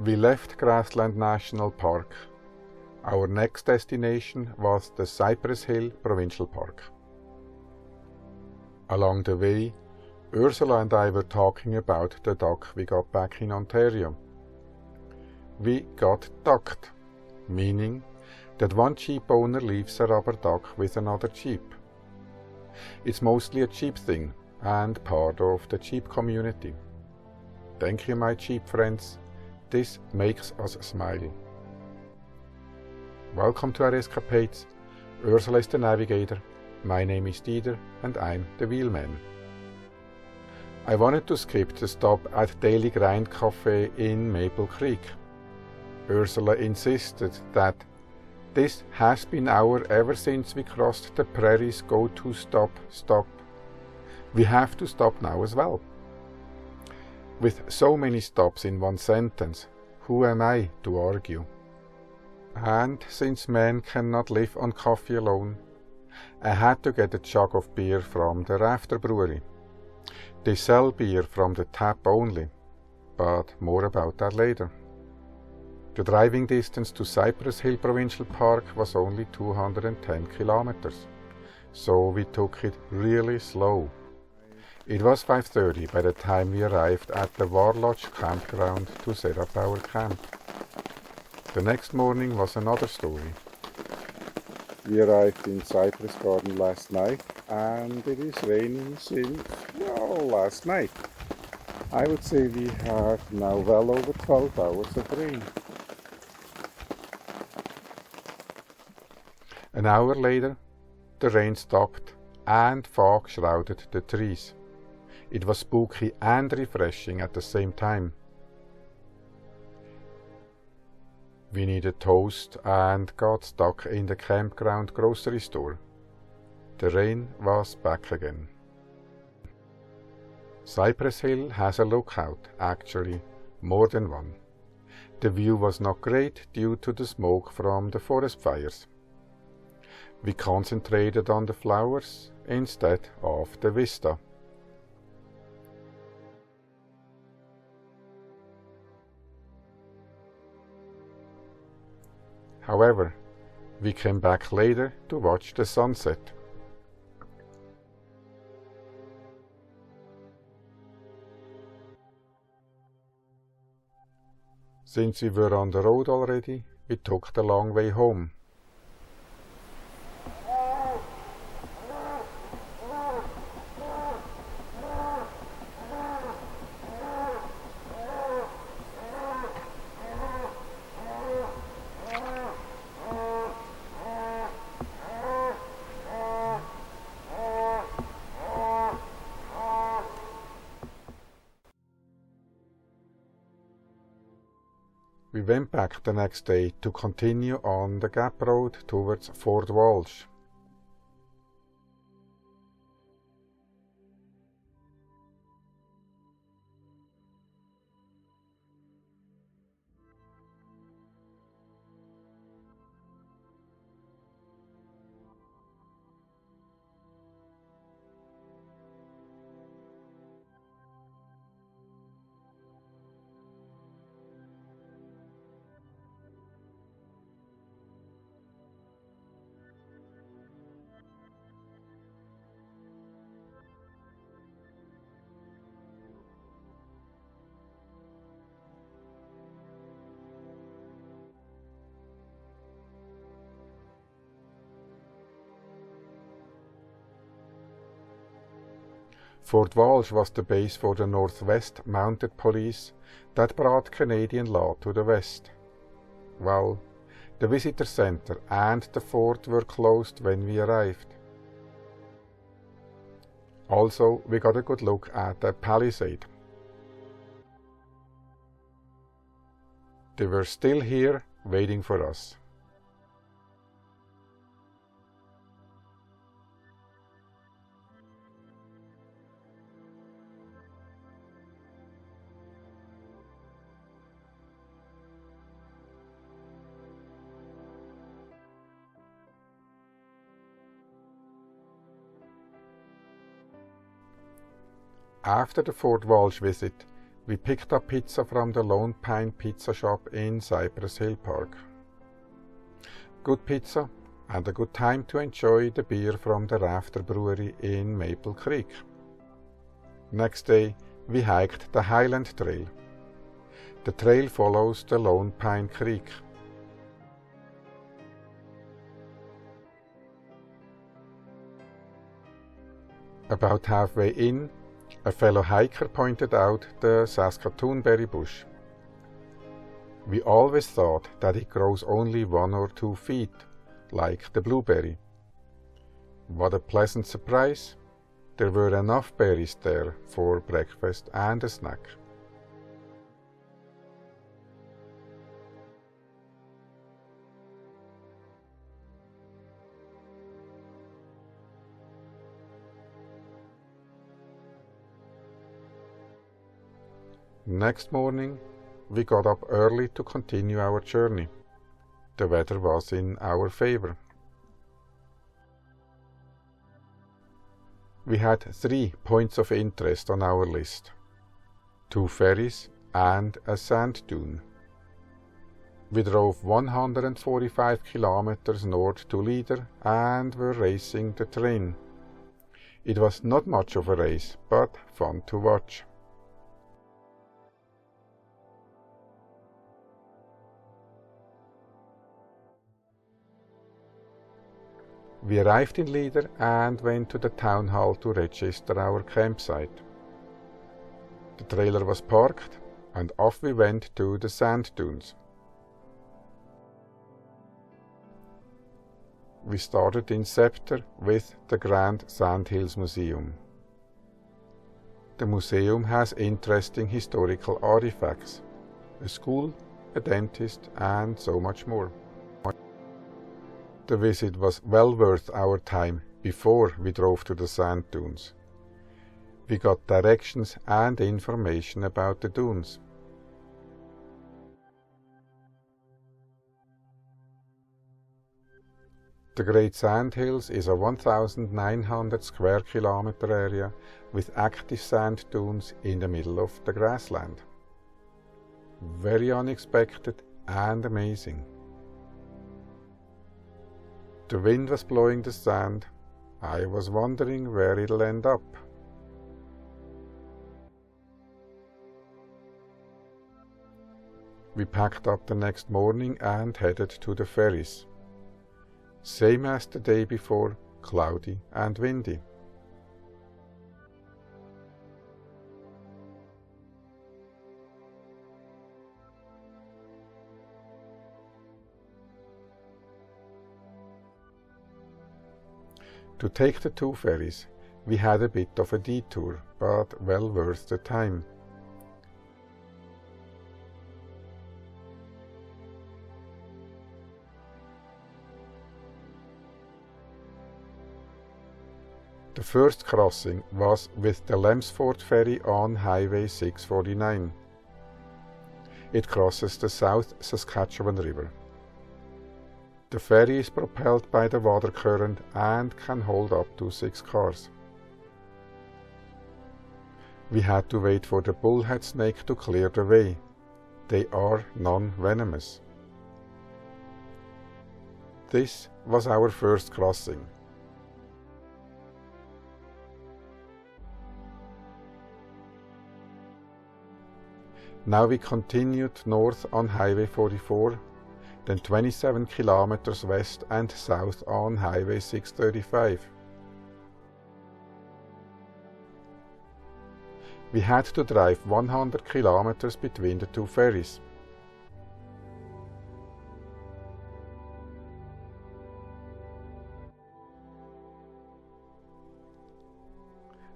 We left Grassland National Park. Our next destination was the Cypress Hill Provincial Park. Along the way, Ursula and I were talking about the dog we got back in Ontario. We got docked, meaning that one sheep owner leaves a rubber dog with another sheep. It's mostly a sheep thing and part of the sheep community. Thank you, my sheep friends. This makes us smile. Welcome to our escapades. Ursula is the navigator, my name is Dieter, and I'm the wheelman. I wanted to skip the stop at Daily Grind Cafe in Maple Creek. Ursula insisted that this has been our ever since we crossed the prairies go-to stop. We have to stop now as well. With so many stops in one sentence, who am I to argue? And since men cannot live on coffee alone, I had to get a jug of beer from the Rafter Brewery. They sell beer from the tap only, but more about that later. The driving distance to Cypress Hill Provincial Park was only 210 kilometers, so we took it really slow. It was 5:30 by the time we arrived at the Warlodge campground to set up our camp. The next morning was another story. We arrived in Cypress Garden last night and it is raining since, last night. I would say we have now well over 12 hours of rain. An hour later, the rain stopped and fog shrouded the trees. It was spooky and refreshing at the same time. We needed toast and got stuck in the campground grocery store. The rain was back again. Cypress Hill has a lookout, actually, more than one. The view was not great due to the smoke from the forest fires. We concentrated on the flowers instead of the vista. However, we came back later to watch the sunset. Since we were on the road already, we took the long way home. We went back the next day to continue on the Gap Road towards Fort Walsh. Fort Walsh was the base for the Northwest Mounted Police that brought Canadian law to the West. Well, the visitor centre and the fort were closed when we arrived. Also, we got a good look at the palisade. They were still here, waiting for us. After the Fort Walsh visit, We picked up pizza from the Lone Pine Pizza Shop in Cypress Hill Park. Good pizza and a good time to enjoy the beer from the Rafter Brewery in Maple Creek. Next day, we hiked the Highland Trail. The trail follows the Lone Pine Creek. About halfway in, a fellow hiker pointed out the Saskatoon berry bush. We always thought that it grows only 1 or 2 feet, like the blueberry. What a pleasant surprise! There were enough berries there for breakfast and a snack. Next morning, we got up early to continue our journey. The weather was in our favor. We had 3 points of interest on our list: 2 ferries and a sand dune. We drove 145 kilometers north to Leader and were racing the train. It was not much of a race, but fun to watch. We arrived in Leader and went to the town hall to register our campsite. The trailer was parked and off we went to the sand dunes. We started in Sceptre with the Grand Sandhills Museum. The museum has interesting historical artifacts, a school, a dentist, and so much more. The visit was well worth our time before we drove to the sand dunes. We got directions and information about the dunes. The Great Sandhills is a 1,900 square kilometer area with active sand dunes in the middle of the grassland. Very unexpected and amazing. The wind was blowing the sand. I was wondering where it'll end up. We packed up the next morning and headed to the ferries. Same as the day before, cloudy and windy. To take the 2 ferries, we had a bit of a detour, but well worth the time. The first crossing was with the Lemsford ferry on Highway 649. It crosses the South Saskatchewan River. The ferry is propelled by the water current and can hold up to 6 cars. We had to wait for the bullhead snake to clear the way. They are non-venomous. This was our first crossing. Now we continued north on Highway 44, then 27 kilometers west and south on Highway 635. We had to drive 100 kilometers between the 2 ferries.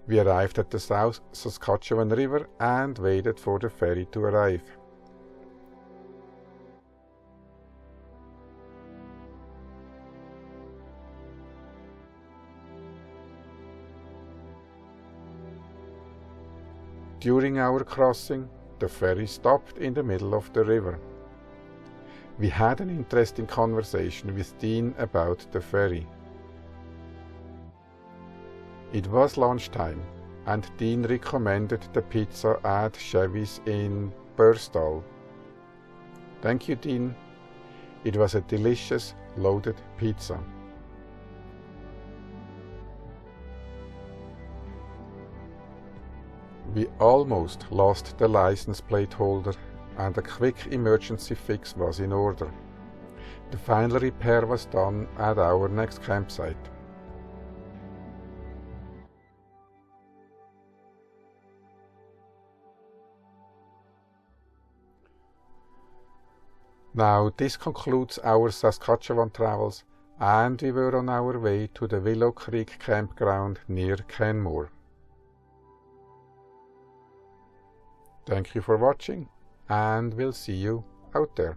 We arrived at the South Saskatchewan River and waited for the ferry to arrive. During our crossing, the ferry stopped in the middle of the river. We had an interesting conversation with Dean about the ferry. It was lunchtime, and Dean recommended the pizza at Chevy's in Burstall. Thank you, Dean. It was a delicious loaded pizza. We almost lost the license plate holder, and a quick emergency fix was in order. The final repair was done at our next campsite. Now this concludes our Saskatchewan travels, and we were on our way to the Willow Creek campground near Canmore. Thank you for watching, and we'll see you out there.